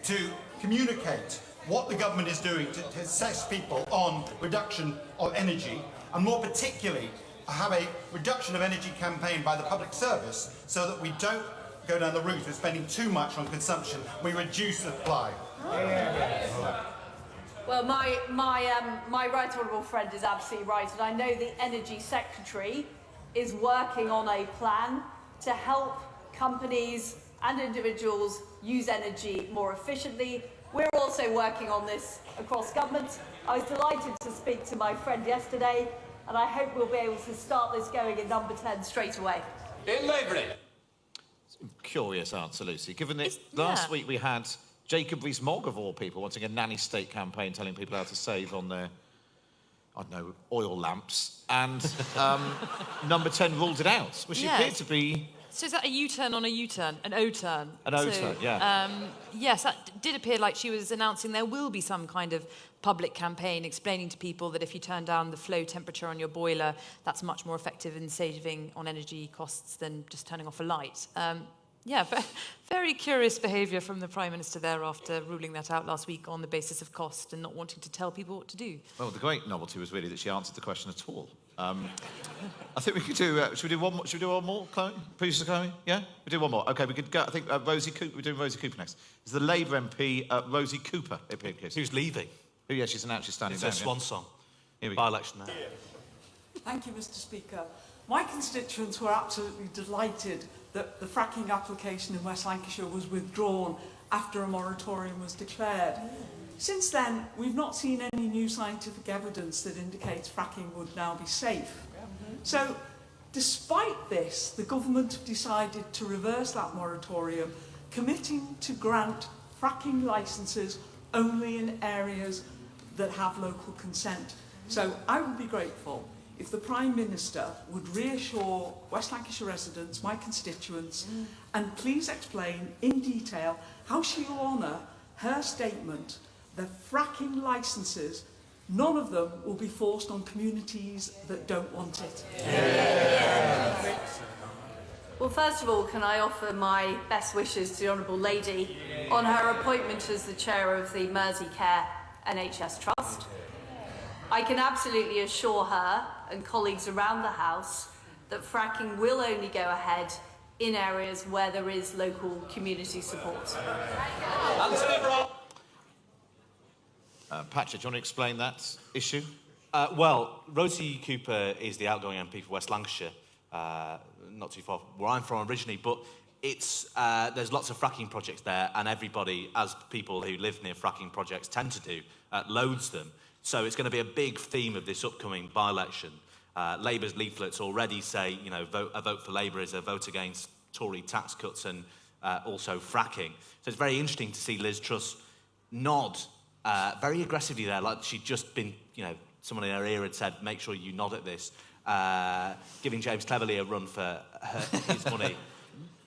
to communicate what the government is doing to assess people on reduction of energy, and more particularly, have a reduction of energy campaign by the public service so that we don't go down the route of spending too much on consumption, we reduce supply. Well, my right honourable friend is absolutely right, and I know the Energy Secretary is working on a plan to help companies and individuals use energy more efficiently. We're also working on this across government. I was delighted to speak to my friend yesterday, and I hope we'll be able to start this going in number 10 straight away. In Labour. Curious answer, Lucy. Given that last week we had Jacob Rees-Mogg, of all people, wanting a nanny state campaign telling people how to save on their, I don't know, oil lamps, and number 10 ruled it out, which appeared to be... So is that a U-turn on a U-turn? An O-turn? An O-turn, yeah. Yes, that did appear like she was announcing there will be some kind of public campaign explaining to people that if you turn down the flow temperature on your boiler, that's much more effective in saving on energy costs than just turning off a light. Yeah, very curious behaviour from the Prime Minister there after ruling that out last week on the basis of cost and not wanting to tell people what to do. Well, the great novelty was really that she answered the question at all. I think we could do. Should we do one more? Should we do one more, Chloe? Producer Chloe? Yeah, we do one more. Okay, we could go. I think Rosie Cooper. We're doing Rosie Cooper next. It's the Labour MP Rosie Cooper. Who's leaving? Oh, yeah, she's actually standing It's down. her swan song. Here we go. By-election now. Thank you, Mr. Speaker. My constituents were absolutely delighted that the fracking application in West Lancashire was withdrawn after a moratorium was declared. Since then, we've not seen any new scientific evidence that indicates fracking would now be safe. So, despite this, the government have decided to reverse that moratorium, committing to grant fracking licences only in areas that have local consent. So, I would be grateful if the Prime Minister would reassure West Lancashire residents, my constituents, and please explain in detail how she will honour her statement that fracking licences, none of them will be forced on communities that don't want it. Well, first of all, can I offer my best wishes to the Honourable Lady on her appointment as the chair of the Merseycare NHS Trust. I can absolutely assure her and colleagues around the House that fracking will only go ahead in areas where there is local community support. Patrick, do you want to explain that issue? Well, Rosie Cooper is the outgoing MP for West Lancashire, not too far from where I'm from originally, but it's there's lots of fracking projects there, and everybody, as people who live near fracking projects tend to do, loads them. So it's going to be a big theme of this upcoming by-election. Labour's leaflets already say, you know, a vote for Labour is a vote against Tory tax cuts and also fracking. So it's very interesting to see Liz Truss nod very aggressively there, like she'd just been, you know, someone in her ear had said, make sure you nod at this, giving James Cleverly a run for his money,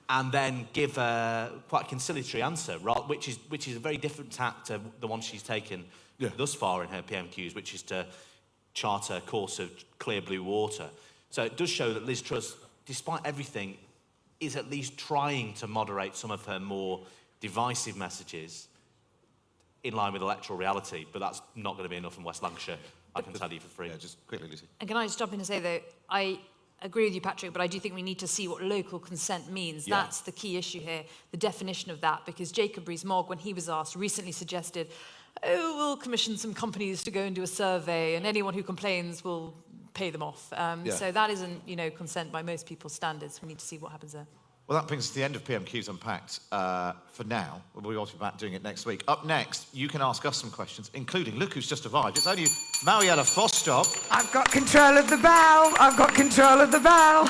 and then give quite a conciliatory answer, right, which is a very different tack to the one she's taken thus far in her PMQs, which is to chart a course of clear blue water. So it does show that Liz Truss, despite everything, is at least trying to moderate some of her more divisive messages in line with electoral reality, but that's not going to be enough in West Lancashire, I can tell you for free. Yeah, just quickly, Lucy. And can I just jump in and say, though, I agree with you, Patrick, but I do think we need to see what local consent means. Yeah. That's the key issue here, the definition of that, because Jacob Rees-Mogg, when he was asked, recently suggested, oh, we'll commission some companies to go and do a survey, and anyone who complains will pay them off. So that isn't, you know, consent by most people's standards. We need to see what happens there. Well, that brings us to the end of PMQs Unpacked for now. We'll also be back doing it next week. Up next, you can ask us some questions, including, look who's just arrived. It's only Mariella Fostop. I've got control of the bow. I've got control of the bow.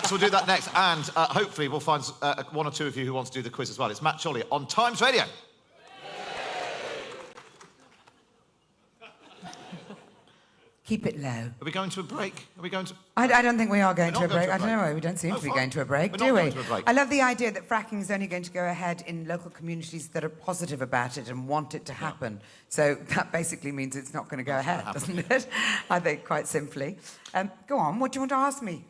So we'll do that next, and hopefully we'll find one or two of you who want to do the quiz as well. It's Matt Chorley on Times Radio. Keep it low. Are we going to a break? Are we going to... I don't think we are going We're to a not going break. to a I don't break. know. We don't seem Oh, to be fine. going to a break, We're do not we? going to a break. I love the idea that fracking is only going to go ahead in local communities that are positive about it and want it to happen. So that basically means it's not going to go ahead, doesn't it? I think, quite simply. Go on. What do you want to ask me?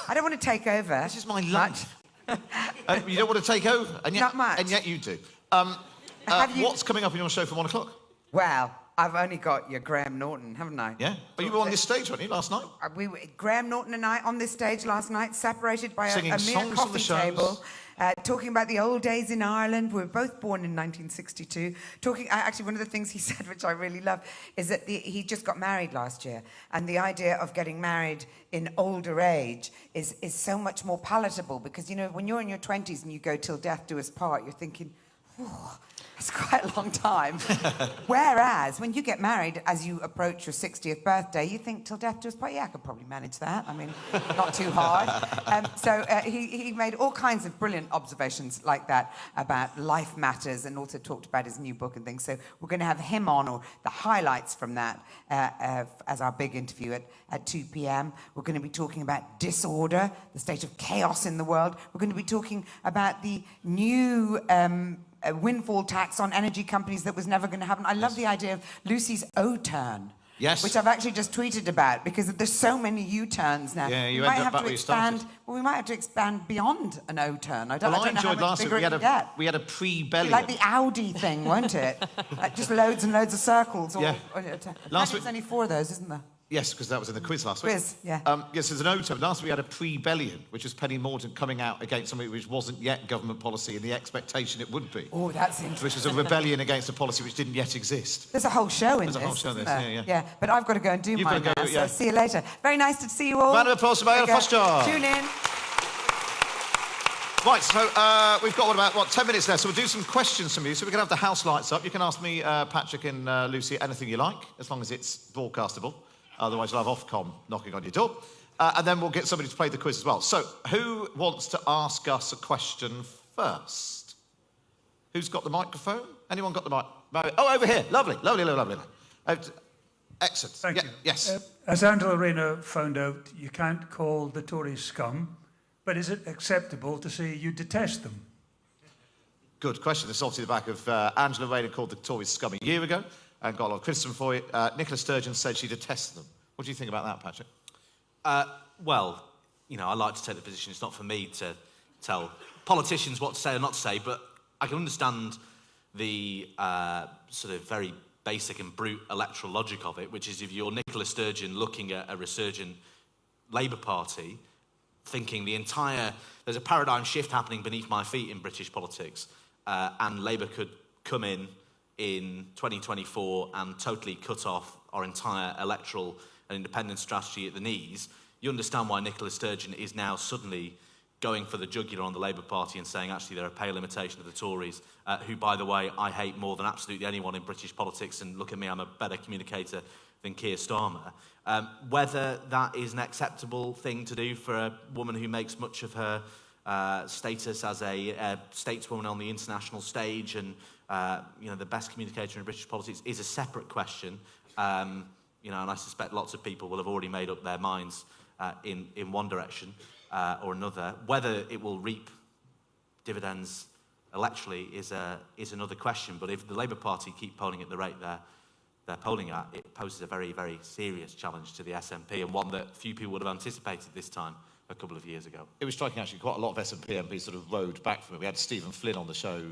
I don't want to take over. This is my lunch. You don't want to take over? And yet, Not much. And yet you do. What's coming up in your show for 1 o'clock? Well, I've only got your Graham Norton, haven't I? Yeah. But you were on this stage, weren't you, last night? Graham Norton and I on this stage last night, separated by a Singing mere songs on the coffee shows. table, talking about the old days in Ireland. We were both born in 1962. Actually, one of the things he said, which I really love, is that he just got married last year, and the idea of getting married in older age is so much more palatable, because, you know, when you're in your 20s and you go till death do us part, you're thinking, oh, it's quite a long time. Whereas when you get married, as you approach your 60th birthday, you think, till death do us part, yeah, I could probably manage that. I mean, not too hard. He made all kinds of brilliant observations like that about life matters, and also talked about his new book and things. So we're going to have him on, or the highlights from that, as our big interview at 2 p.m. We're going to be talking about disorder, the state of chaos in the world. We're going to be talking about the new... a windfall tax on energy companies that was never going to happen. I love the idea of Lucy's O-turn. Yes. Which I've actually just tweeted about, because there's so many U-turns now. Yeah, you we might end up have back to where you started. expand. Well, we might have to expand beyond an O-turn. I don't know enjoyed how much last week. bigger it can get. We had a pre-belly. Like the Audi thing, won't it? Like just loads and loads of circles. Yeah. Last week, there's only 4 of those, isn't there? Yes, because that was in the quiz last week. Quiz, yeah. Yes, there's an O-turn. Last week we had a pre-bellion, which was Penny Mordaunt coming out against something which wasn't yet government policy in the expectation it would be. Oh, that's interesting. Which was a rebellion against a policy which didn't yet exist. There's a whole show in There's this. a whole show in isn't this, there? yeah. But I've got to go and do You've mine got to now, go, yeah. so see you later. Very nice to see you all. Round of applause for Mariella Foster. Tune in. Right, so we've got, about 10 minutes left, so we'll do some questions from you. So we can have the house lights up. You can ask me, Patrick and Lucy, anything you like, as long as it's broadcastable. Otherwise, you'll have Ofcom knocking on your door. And then we'll get somebody to play the quiz as well. So, who wants to ask us a question first? Who's got the microphone? Anyone got the mic? Oh, over here. Lovely. Excellent. Thank you. Yes. As Angela Rayner found out, you can't call the Tories scum, but is it acceptable to say you detest them? Good question. This is obviously the back of Angela Rayner called the Tories scum a year ago and got a lot of criticism for it. Nicola Sturgeon said she detests them. What do you think about that, Patrick? Well, you know, I like to take the position it's not for me to tell politicians what to say or not to say, but I can understand the sort of very basic and brute electoral logic of it, which is if you're Nicola Sturgeon looking at a resurgent Labour Party, thinking there's a paradigm shift happening beneath my feet in British politics, and Labour could come in 2024 and totally cut off our entire electoral and independence strategy at the knees, you understand why Nicola Sturgeon is now suddenly going for the jugular on the Labour Party and saying, actually, they're a pale imitation of the Tories, who, by the way, I hate more than absolutely anyone in British politics, and look at me, I'm a better communicator than Keir Starmer. Whether that is an acceptable thing to do for a woman who makes much of her status as a stateswoman on the international stage and the best communicator in British politics is a separate question. And I suspect lots of people will have already made up their minds in one direction or another. Whether it will reap dividends electorally is another question. But if the Labour Party keep polling at the rate they're they're polling at, it poses a very, very serious challenge to the SNP, and one that few people would have anticipated this time a couple of years ago. It was striking, actually. Quite a lot of SNP MPs sort of rode back from it. We had Stephen Flynn on the show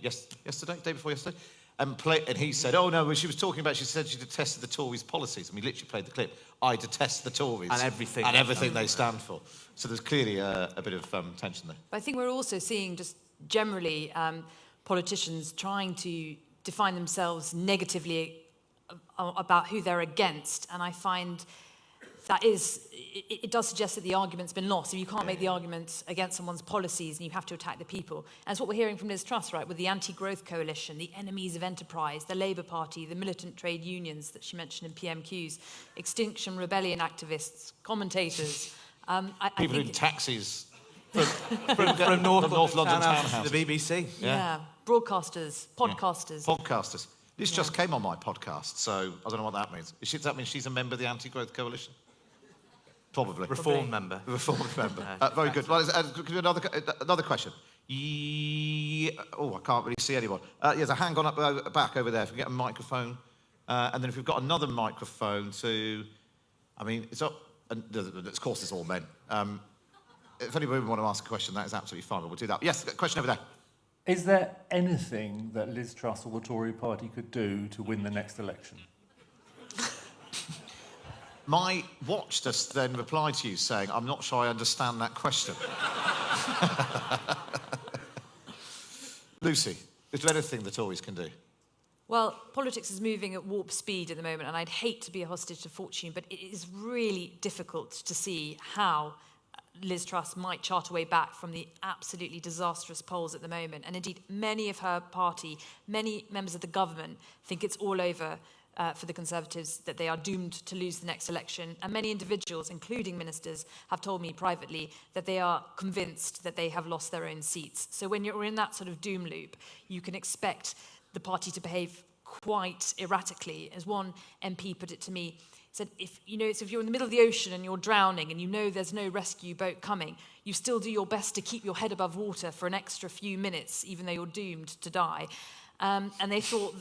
yesterday, day before yesterday, and he said, oh no, when she was talking about, she said she detested the Tories' policies, and we literally played the clip. I detest the Tories and everything they stand for. So there's clearly a bit of tension there. But I think we're also seeing just generally politicians trying to define themselves negatively about who they're against, and I find that it does suggest that the argument's been lost. If you can't make the argument against someone's policies, and you have to attack the people. And it's what we're hearing from Liz Truss, right, with the anti-growth coalition, the enemies of enterprise, the Labour Party, the militant trade unions that she mentioned in PMQs, Extinction Rebellion activists, commentators. People in taxis from North London townhouse. The BBC. Yeah. Broadcasters, podcasters. Yeah. Podcasters. This just came on my podcast, so I don't know what that means. Does that mean she's a member of the anti-growth coalition? Probably. Reformed member. Reformed member. Very good. Well, another question. Oh, I can't really see anyone. There's a hand on up back over there. If we get a microphone. And then if we've got another microphone to... I mean, it's up... Of course, it's all men. If anybody want to ask a question, that is absolutely fine. We'll do that. Yes, question over there. Is there anything that Liz Truss or the Tory party could do to win the next election? My watch just then replied to you saying, I'm not sure I understand that question. Lucy, is there anything the Tories can do? Well, politics is moving at warp speed at the moment, and I'd hate to be a hostage to fortune, but it is really difficult to see how Liz Truss might chart a way back from the absolutely disastrous polls at the moment. And indeed, many of her party, many members of the government think it's all over for the Conservatives, that they are doomed to lose the next election. And many individuals, including ministers, have told me privately that they are convinced that they have lost their own seats. So when you're in that sort of doom loop, you can expect the party to behave quite erratically. As one MP put it to me, said, if you're in the middle of the ocean and you're drowning and you know there's no rescue boat coming, you still do your best to keep your head above water for an extra few minutes, even though you're doomed to die. And they thought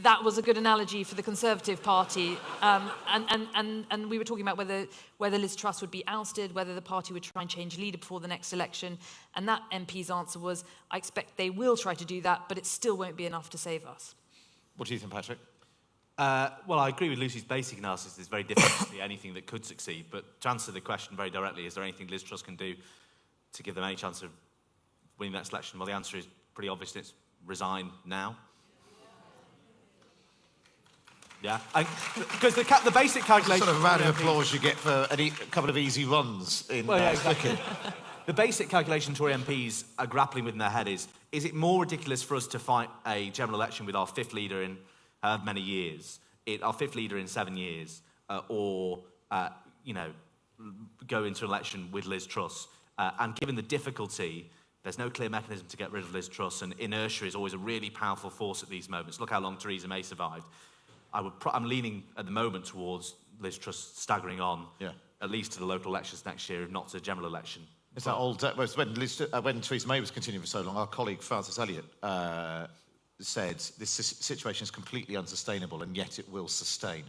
that was a good analogy for the Conservative Party. And we were talking about whether Liz Truss would be ousted, whether the party would try and change leader before the next election. And that MP's answer was, I expect they will try to do that, but it still won't be enough to save us. What do you think, Patrick? Well, I agree with Lucy's basic analysis. It's very difficult to see anything that could succeed. But to answer the question very directly, is there anything Liz Truss can do to give them any chance of winning the next election? Well, the answer is pretty obvious. It's resign now. Yeah, because the basic calculation... Sort of round of applause you get for a couple of easy runs in exactly. The basic calculation Tory MPs are grappling with in their head is it more ridiculous for us to fight a general election with our fifth leader in many years, our fifth leader in 7 years, or go into an election with Liz Truss? And given the difficulty, there's no clear mechanism to get rid of Liz Truss, and inertia is always a really powerful force at these moments. Look how long Theresa May survived. I'm leaning at the moment towards Liz Truss staggering on, at least to the local elections next year, if not to the general election. It's that old... when Theresa May was continuing for so long, our colleague Francis Elliott said this situation is completely unsustainable and yet it will sustain.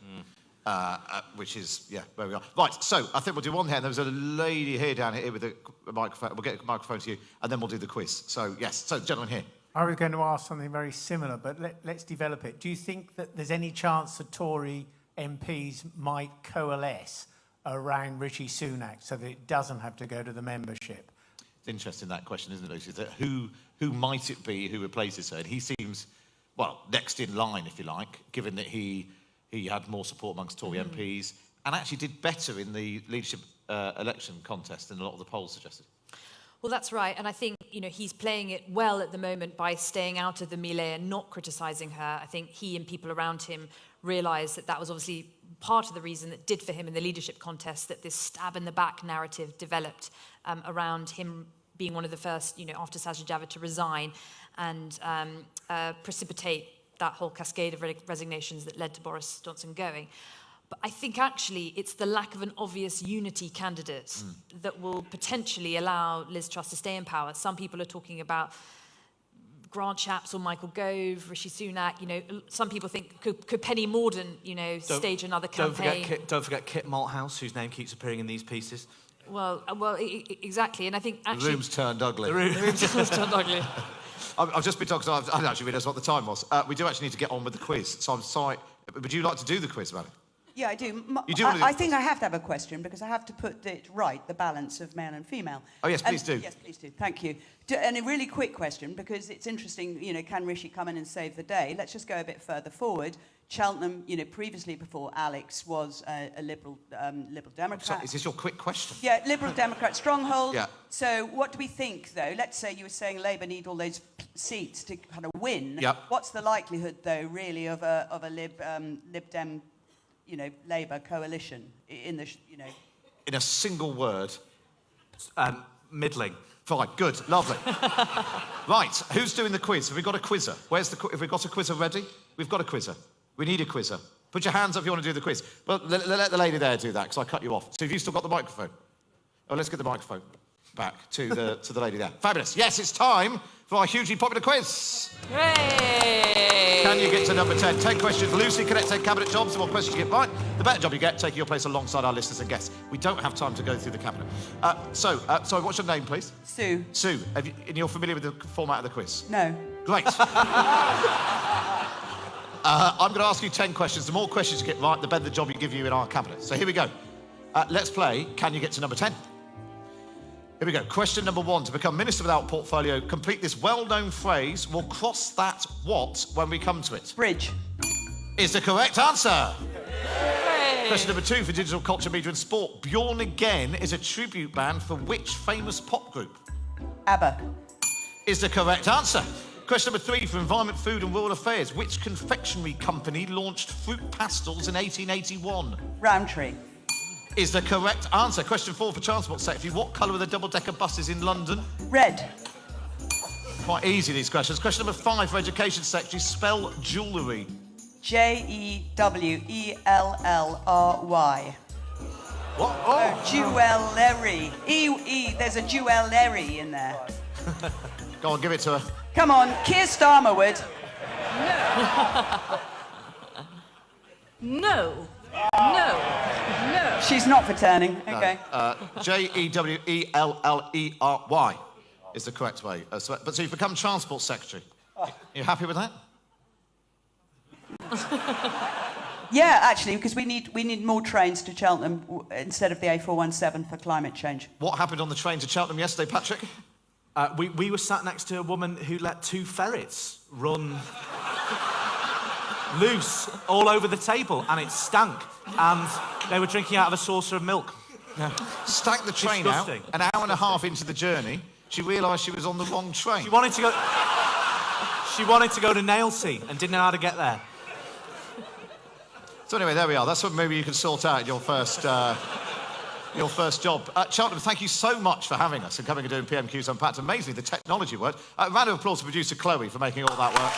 Which is, where we are. Right, so I think we'll do one here. There was a lady here down here with a microphone. We'll get a microphone to you and then we'll do the quiz. So, yes, so gentleman here. I was going to ask something very similar, but let's develop it. Do you think that there's any chance the Tory MPs might coalesce around Rishi Sunak so that it doesn't have to go to the membership? It's interesting, that question, isn't it, Lucy? That who might it be who replaces her? And he seems, well, next in line, if you like, given that he had more support amongst Tory MPs and actually did better in the leadership election contest than a lot of the polls suggested. Well, that's right. And I think, he's playing it well at the moment by staying out of the melee and not criticising her. I think he and people around him realised that was obviously part of the reason that did for him in the leadership contest, that this stab-in-the-back narrative developed around him being one of the first, after Sajid Javid, to resign and precipitate that whole cascade of resignations that led to Boris Johnson going. But I think actually it's the lack of an obvious unity candidate that will potentially allow Liz Truss to stay in power. Some people are talking about Grant Shapps or Michael Gove, Rishi Sunak, you know, some people think, could Penny Mordaunt, you know, stage another campaign? Don't forget Kit Malthouse, whose name keeps appearing in these pieces. Well, exactly, and I think actually... The room's turned ugly. The room's turned ugly. I've just been talking, I didn't actually realise what the time was. We do actually need to get on with the quiz, so I'm sorry. Would you like to do the quiz, Manny? Yeah, I do. You do want to do I think I have to have a question because I have to put it right, the balance of male and female. Oh, yes, please do. Yes, please do. Thank you. And a really quick question because it's interesting, you know, can Rishi come in and save the day? Let's just go a bit further forward. Cheltenham, you know, previously before Alex was a Liberal Democrat. Sorry, is this your quick question? Yeah, Liberal Democrat stronghold. Yeah. So what do we think, though? Let's say you were saying Labour need all those seats to kind of win. Yep. What's the likelihood, though, really, of a Lib Dem, you know, Labour coalition in the, you know? In a single word. Middling. Fine, good, lovely. Right, who's doing the quiz? Have we got a quizzer? Have we got a quizzer ready? We've got a quizzer. We need a quizzer. Put your hands up if you want to do the quiz. But let the lady there do that, because I cut you off. So have you still got the microphone? Oh, let's get the microphone back to the lady there. Fabulous. Yes, it's time for our hugely popular quiz. Hooray! Can you get to number 10? 10 questions loosely connected cabinet jobs. The more questions you get right, the better job you get, taking your place alongside our listeners and guests. We don't have time to go through the cabinet. Sorry, what's your name, please? Sue. Sue, and you're familiar with the format of the quiz? No. Great. I'm going to ask you 10 questions. The more questions you get right, the better the job we give you in our cabinet. So here we go. Let's play Can You Get to Number 10? Here we go. Question number 1. To become Minister without portfolio, complete this well-known phrase. We'll cross that what when we come to it? Bridge. Is the correct answer. Question number 2 for digital culture, media and sport. Bjorn Again is a tribute band for which famous pop group? ABBA. Is the correct answer. Question number 3 for environment, food and rural affairs. Which confectionery company launched fruit pastels in 1881? Roundtree. Is the correct answer. Question 4 for transport secretary. What colour are the double-decker buses in London? Red. Quite easy, these questions. Question number 5 for education secretary. Spell jewellery. Jewellery. What? Oh, jewellery. There's a jewellery in there. Go on, give it to her. Come on, Keir Starmer would. No. No. She's not for turning. Okay. Jewellery is the correct way. So you've become transport secretary. You happy with that? Yeah, actually, because we need more trains to Cheltenham instead of the A417 for climate change. What happened on the train to Cheltenham yesterday, Patrick? We were sat next to a woman who let 2 ferrets run loose all over the table, and it stank. And they were drinking out of a saucer of milk. Yeah. Stank the train Disgusting. out. An hour and a half into the journey, she realised she was on the wrong train. She wanted to go to Nailsea and didn't know how to get there. So anyway, there we are. That's what maybe you can sort out your first job. Cheltenham, thank you so much for having us and coming and doing PMQs Unpacked. Amazingly, the technology worked. Round of applause to producer Chloe for making all that work.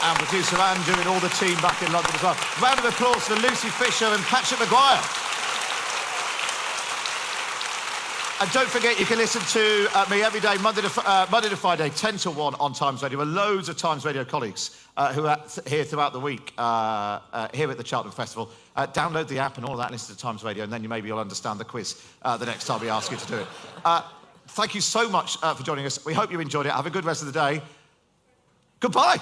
And producer Andrew and all the team back in London as well. Round of applause to Lucy Fisher and Patrick Maguire. And don't forget, you can listen to me every day, Monday to Friday, 10 to 1 on Times Radio. There are loads of Times Radio colleagues who are here throughout the week here at the Cheltenham Festival. Download the app and all of that and listen to Times Radio, and then maybe you'll understand the quiz the next time we ask you to do it. Thank you so much for joining us. We hope you enjoyed it. Have a good rest of the day. Goodbye.